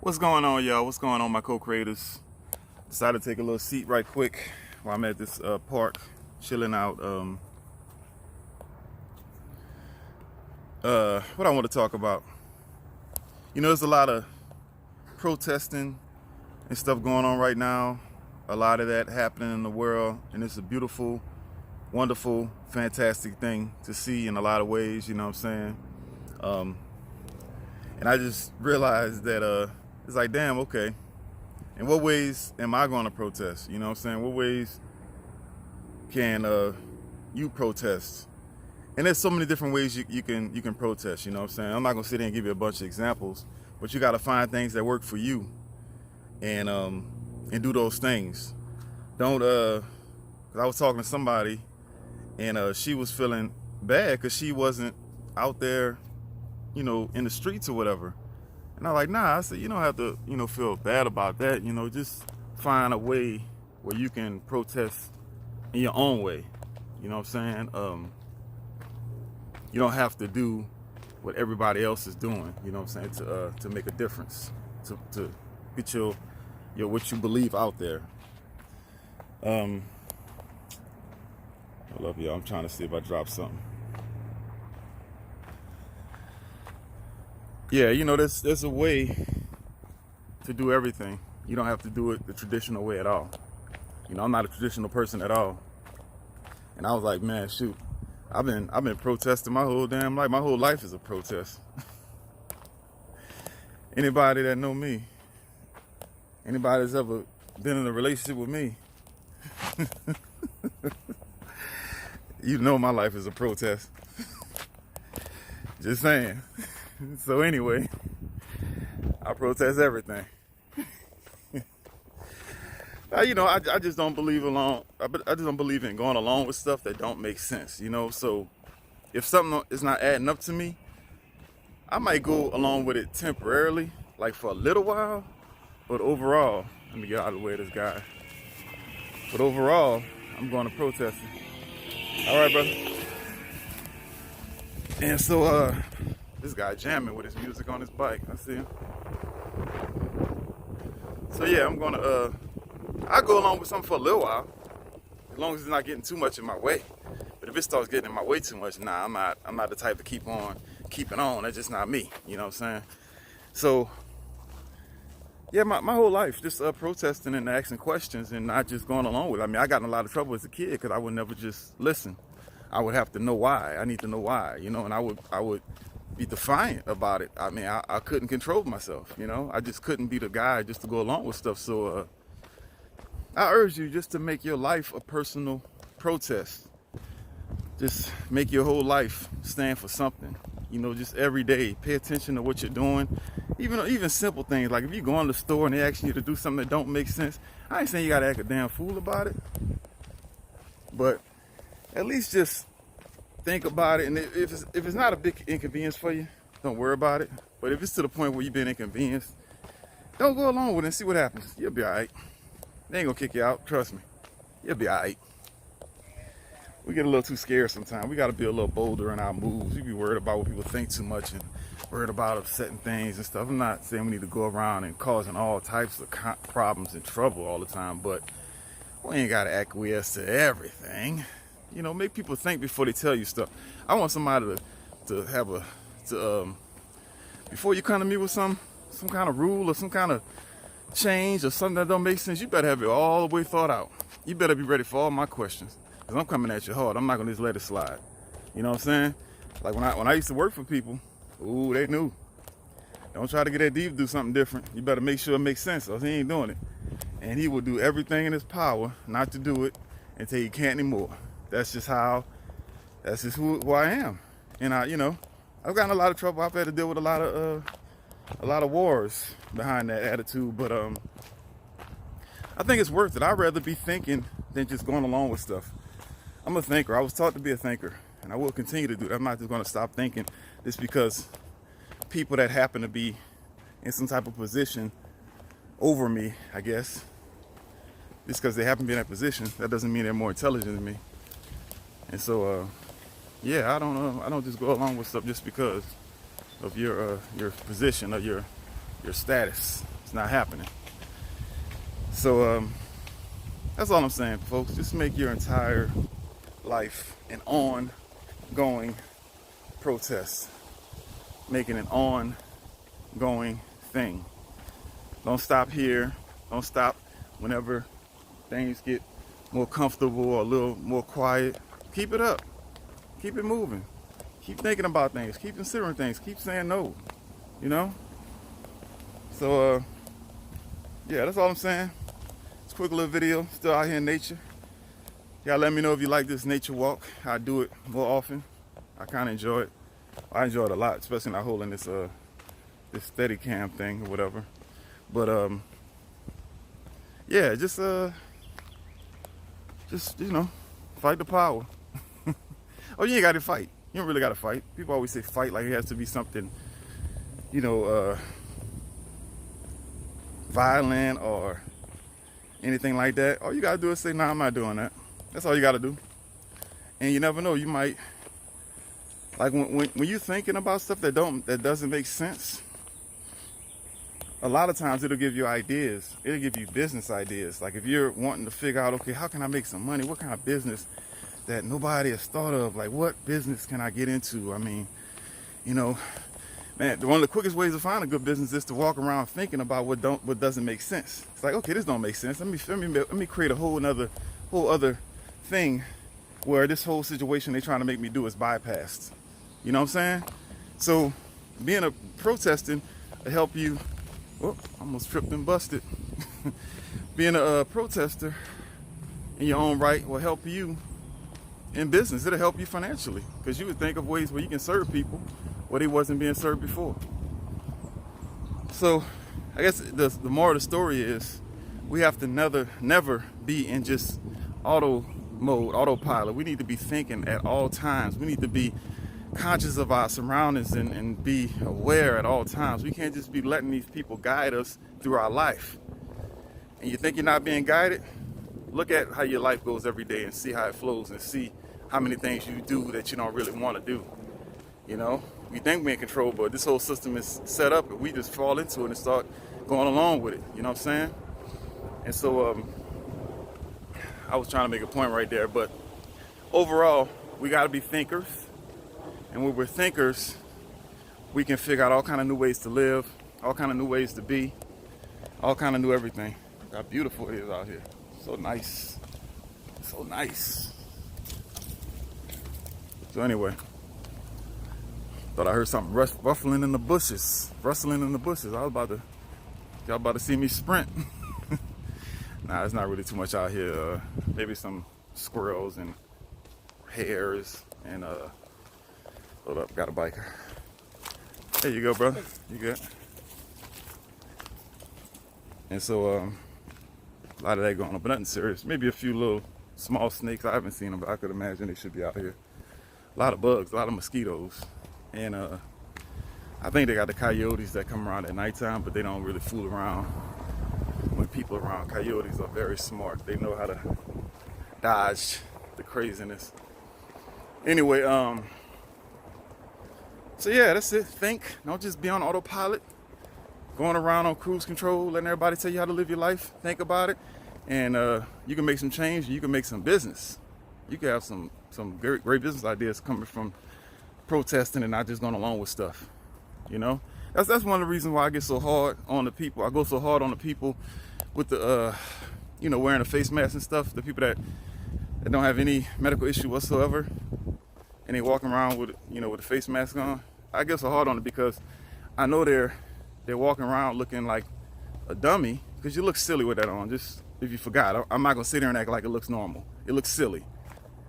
What's going on, y'all? What's going on, my co-creators? Decided to take a little seat right quick while I'm at this park, chilling out. What I want to talk about. There's a lot of protesting and stuff going on right now. A lot of that happening in the world, and it's a beautiful, wonderful, fantastic thing to see in a lot of ways. You know what I'm saying? And I just realized that it's like, damn, okay. In what ways am I going to protest? You know what I'm saying? What ways can you protest? And there's so many different ways you can protest. You know what I'm saying? I'm not gonna sit here and give you a bunch of examples, but you got to find things that work for you and do those things. Don't 'cause I was talking to somebody and she was feeling bad because she wasn't out there, in the streets or whatever. And I'm like, nah. I said, you don't have to, feel bad about that. Just find a way where you can protest in your own way. You know what I'm saying? You don't have to do what everybody else is doing. You know what I'm saying? To make a difference, to get your what you believe out there. I love y'all. I'm trying to see if I drop something. Yeah, there's a way to do everything. You don't have to do it the traditional way at all. I'm not a traditional person at all. And I was like, man, shoot, I've been protesting my whole damn life. My whole life is a protest. Anybody that know me, anybody that's ever been in a relationship with me, my life is a protest. Just saying. So anyway, I protest everything. I just don't believe I just don't believe in going along with stuff that don't make sense. So if something is not adding up to me, I might go along with it temporarily, like for a little while. But overall, let me get out of the way of this guy. But overall, I'm going to protest it. All right, brother. And so, this guy jamming with his music on his bike. I see him. So yeah, I go along with something for a little while, as long as it's not getting too much in my way. But if it starts getting in my way too much, nah, I'm not the type to keep on keeping on. That's just not me. You know what I'm saying? So yeah, my whole life just protesting and asking questions and not just going along with it. I mean, I got in a lot of trouble as a kid because I would never just listen. I would have to know why. I need to know why, and I would be defiant about it. I mean, I couldn't control myself, I just couldn't be the guy just to go along with stuff. So I urge you just to make your life a personal protest. Just make your whole life stand for something. Just every day, pay attention to what you're doing. Even simple things, like if you go in the store and they ask you to do something that don't make sense, I ain't saying you gotta act a damn fool about it, but at least just think about it. And if it's not a big inconvenience for you, don't worry about it. But if it's to the point where you've been inconvenienced, don't go along with it and see what happens. You'll be all right. They ain't gonna kick you out, trust me. You'll be all right. We get a little too scared sometimes. We gotta be a little bolder in our moves. We be worried about what people think too much and worried about upsetting things and stuff. I'm not saying we need to go around and causing all types of problems and trouble all the time, but we ain't gotta acquiesce to everything. Make people think before they tell you stuff. I want somebody to before you come to me with some kind of rule or some kind of change or something that don't make sense, you better have it all the way thought out. You better be ready for all my questions, because I'm coming at you hard. I'm not gonna just let it slide. You know what I'm saying? Like when I used to work for people, ooh, they knew. Don't try to get that deep, do something different. You better make sure it makes sense, or he ain't doing it. And he will do everything in his power not to do it until he can't anymore. That's just who I am. And I've gotten a lot of trouble. I've had to deal with a lot of wars behind that attitude, but I think it's worth it. I'd rather be thinking than just going along with stuff. I'm a thinker. I was taught to be a thinker, and I will continue to do it. I'm not just going to stop thinking just because people that happen to be in some type of position over me, I guess, just because they happen to be in that position, that doesn't mean they're more intelligent than me. And so, yeah, I don't just go along with stuff just because of your position or your your status. It's not happening. So that's all I'm saying, folks. Just make your entire life an ongoing protest. Make it an ongoing thing. Don't stop here. Don't stop whenever things get more comfortable or a little more quiet. Keep it up. Keep it moving. Keep thinking about things. Keep considering things. Keep saying no. You know? So, yeah, that's all I'm saying. It's a quick little video. Still out here in nature. Y'all let me know if you like this nature walk. I do it more often. I kind of enjoy it. I enjoy it a lot, especially not holding this this steady cam thing or whatever. But yeah, just you know, fight the power. Oh, you ain't got to fight. You don't really got to fight. People always say fight like it has to be something, you know, violent or anything like that. All you got to do is say, nah, I'm not doing that. That's all you got to do. And you never know, you might, like when you're thinking about stuff that doesn't make sense, a lot of times it'll give you ideas. It'll give you business ideas. Like if you're wanting to figure out, okay, how can I make some money? What kind of business that nobody has thought of? Like what business can I get into? I mean, you know, man, one of the quickest ways to find a good business is to walk around thinking about what doesn't make sense. It's like, okay, this don't make sense. Let me create a whole other thing where this whole situation they're trying to make me do is bypassed. You know what I'm saying? So being a protesting will help you. Oh, almost tripped and busted. Being a protester in your own right will help you in business. It'll help you financially because you would think of ways where you can serve people where they wasn't being served before. So I guess the moral of the story is we have to never be in just autopilot. We need to be thinking at all times. We need to be conscious of our surroundings and be aware at all times. We can't just be letting these people guide us through our life. And you think you're not being guided? Look at how your life goes every day and see how it flows and see how many things you do that you don't really want to do. You know, we think we're in control, but this whole system is set up and we just fall into it and start going along with it. You know what I'm saying? And so I was trying to make a point right there, but overall, we got to be thinkers. And when we're thinkers, we can figure out all kind of new ways to live, all kind of new ways to be, all kind of new everything. Look how beautiful it is out here. So nice. So nice. So anyway, thought I heard something ruffling in the bushes. Rustling in the bushes. Y'all about to see me sprint. Nah, it's not really too much out here. Maybe some squirrels and hares and hold up, got a biker. There you go, brother. You good? And so a lot of that going on, but nothing serious. Maybe a few little small snakes. I haven't seen them, but I could imagine they should be out here. A lot of bugs, a lot of mosquitoes. And I think they got the coyotes that come around at nighttime, but they don't really fool around when people are around. Coyotes are very smart. They know how to dodge the craziness. Anyway, so yeah, that's it. Think. Don't just be on autopilot, going around on cruise control, letting everybody tell you how to live your life. Think about it, and you can make some change. You can make some business. You can have some great business ideas coming from protesting and not just going along with stuff. You know, that's one of the reasons why I get so hard on the people. I go so hard on the people with the you know, wearing a face mask and stuff. The people that don't have any medical issue whatsoever, and they walking around with, you know, with a face mask on. I get so hard on it because I know they're walking around looking like a dummy because you look silly with that on. Just if you forgot, I'm not gonna sit there and act like it looks normal. It looks silly.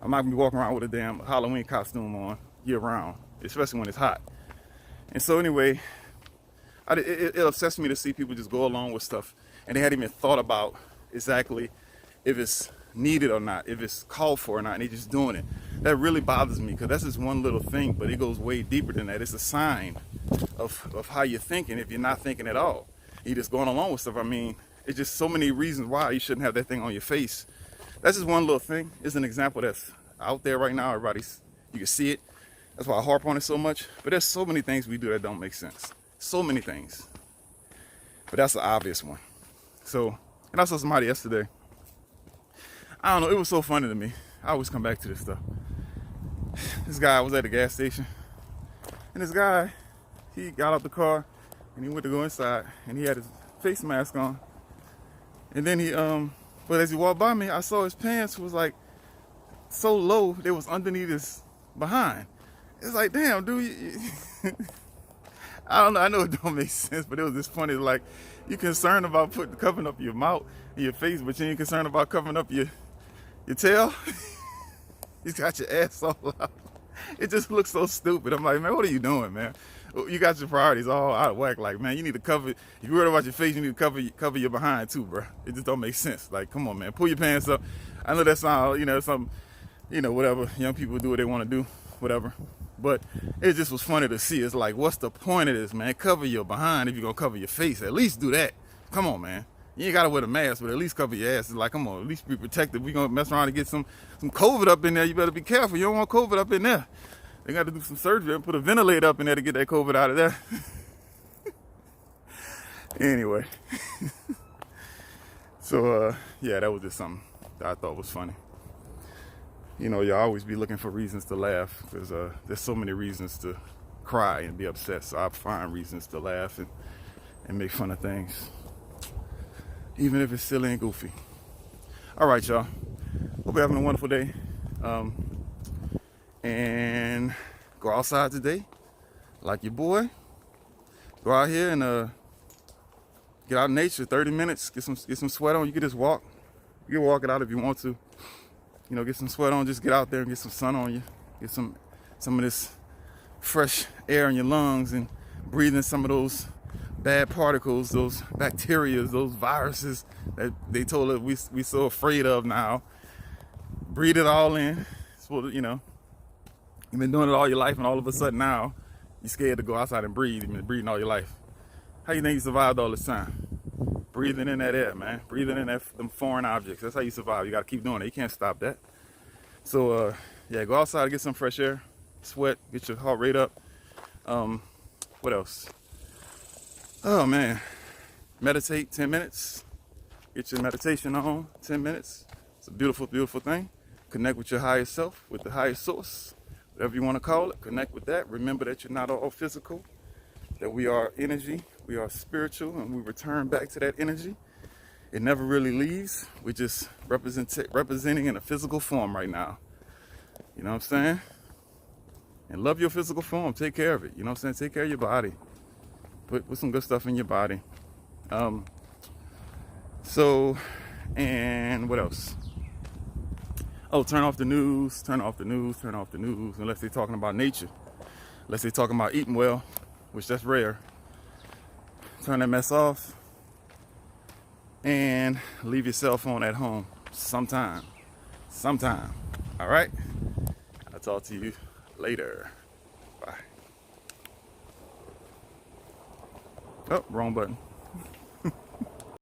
I'm not gonna be walking around with a damn Halloween costume on year round, especially when it's hot. And so anyway, it upsets me to see people just go along with stuff and they hadn't even thought about exactly if it's needed or not, if it's called for or not, and they just doing it. That really bothers me because that's just one little thing, but it goes way deeper than that. It's a sign of how you're thinking if you're not thinking at all. You're just going along with stuff. I mean, it's just so many reasons why you shouldn't have that thing on your face. That's just one little thing. It's an example that's out there right now. You can see it. That's why I harp on it so much. But there's so many things we do that don't make sense. So many things. but that's the obvious one. So, and I saw somebody yesterday. I don't know, it was so funny to me. I always come back to this stuff. This guy was at the gas station, and this guy, he got out the car, and he went to go inside, and he had his face mask on. And then but as he walked by me, I saw his pants was like so low, they was underneath his behind. It's like, damn, dude, I don't know, I know it don't make sense, but it was just funny. Like, you're concerned about covering up your mouth and your face, but you ain't concerned about covering up your tail. You got your ass all out. It just looks so stupid. I'm like, man, what are you doing, man? You got your priorities all out of whack. Like, man, you need to cover, if you're worried about your face, you need to cover your behind too, bro. It just don't make sense. Like, come on, man, pull your pants up. I know that sounds, something, whatever, young people do what they want to do, whatever. But it just was funny to see. It's like, what's the point of this, man? Cover your behind if you're going to cover your face. At least do that. Come on, man. You ain't got to wear the mask, but at least cover your ass. It's like, come on, at least be protected. We're going to mess around and get some COVID up in there. You better be careful. You don't want COVID up in there. They got to do some surgery and put a ventilator up in there to get that COVID out of there. Anyway. So, yeah, that was just something that I thought was funny. You'll always be looking for reasons to laugh because there's so many reasons to cry and be upset. So I find reasons to laugh and make fun of things, even if it's silly and goofy. All right, y'all. Hope you're having a wonderful day. And go outside today, like your boy. Go out here and get out in nature. 30 minutes. Get some sweat on. You can just walk. You can walk it out if you want to. Get some sweat on. Just get out there and get some sun on you. Get some of this fresh air in your lungs and breathe in some of those bad particles, those bacteria, those viruses that they told us we so afraid of now. Breathe it all in. So, you've been doing it all your life, and all of a sudden now you're scared to go outside and breathe. You've been breathing all your life. How you think you survived all this time? Breathing in that air, man. Breathing in them foreign objects. That's how you survive. You got to keep doing it. You can't stop that. So, yeah, go outside, get some fresh air, sweat, get your heart rate up. What else? Oh, man. Meditate 10 minutes. Get your meditation on 10 minutes. It's a beautiful, beautiful thing. Connect with your higher self, with the higher source, whatever you want to call it. Connect with that. Remember that you're not all physical, that we are energy, we are spiritual, and we return back to that energy. It never really leaves. We're just representing in a physical form right now. You know what I'm saying? And love your physical form. Take care of it. You know what I'm saying? Take care of your body. Put some good stuff in your body. And what else? Oh, turn off the news, unless they're talking about nature. Unless they're talking about eating well, which that's rare. Turn that mess off and leave your cell phone at home sometime. All right? I'll talk to you later. Bye. Oh, wrong button.